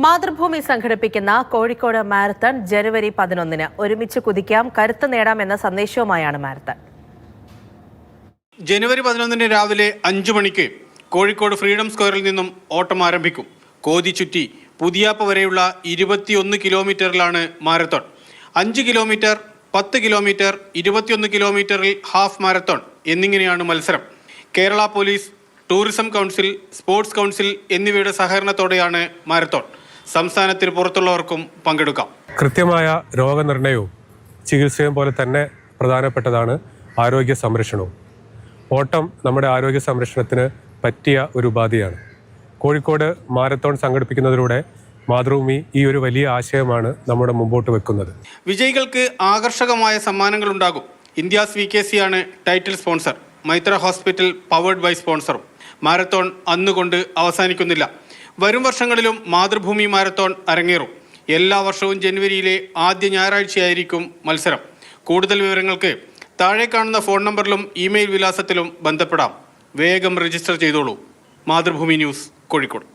മാതൃഭൂമി സംഘടിപ്പിക്കുന്ന കോഴിക്കോട് മാരത്തൺ ജനുവരി 11-ന് ഒരുമിച്ച് കുതിക്കാം, കരുത്ത് നേടാം എന്ന സന്ദേശവുമായാണ് മാരത്തൺ. ജനുവരി 11-ന് രാവിലെ 5 മണിക്ക് കോഴിക്കോട് ഫ്രീഡം സ്ക്വയറിൽ നിന്നും ഓട്ടം ആരംഭിക്കും. കോതി ചുറ്റി പുതിയാപ്പ വരെയുള്ള 21 കിലോമീറ്ററിലാണ് മാരത്തോൺ. 5 കിലോമീറ്റർ, 10 കിലോമീറ്റർ, 21 കിലോമീറ്ററിൽ ഹാഫ് മാരത്തോൺ എന്നിങ്ങനെയാണ് മത്സരം. Kerala police, tourism council, sports council എന്നിവയുടെ സഹകരണത്തോടെയാണ് മാരത്തോൺ. സംസ്ഥാനത്തിന് പുറത്തുള്ളവർക്കും പങ്കെടുക്കാം. കൃത്യമായ രോഗനിർണയവും ചികിത്സയും പോലെ തന്നെ പ്രധാനപ്പെട്ടതാണ് ആരോഗ്യ സംരക്ഷണവും. ഓട്ടം നമ്മുടെ ആരോഗ്യ സംരക്ഷണത്തിന് പറ്റിയ ഒരു ഉപാധിയാണ്. കോഴിക്കോട് മാരത്തോൺ സംഘടിപ്പിക്കുന്നതിലൂടെ മാതൃഭൂമി ഈ ഒരു വലിയ ആശയമാണ് നമ്മുടെ മുമ്പോട്ട് വെക്കുന്നത്. വിജയികൾക്ക് ആകർഷകമായ സമ്മാനങ്ങൾ ഉണ്ടാകും. ഇന്ത്യാസ് VKC ആണ് title sponsor. Maitra hospital powered by സ്പോൺസറും. മാരത്തോൺ അന്നുകൊണ്ട് അവസാനിക്കുന്നില്ല. വരും വർഷങ്ങളിലും മാതൃഭൂമി മാരത്തോൺ അരങ്ങേറും. എല്ലാ വർഷവും ജനുവരിയിലെ ആദ്യ ഞായറാഴ്ചയായിരിക്കും മത്സരം. കൂടുതൽ വിവരങ്ങൾക്ക് താഴെ കാണുന്ന ഫോൺ നമ്പറിലും ഇമെയിൽ വിലാസത്തിലും ബന്ധപ്പെടാം. വേഗം രജിസ്റ്റർ ചെയ്തോളൂ. മാതൃഭൂമി ന്യൂസ്, കോഴിക്കോട്.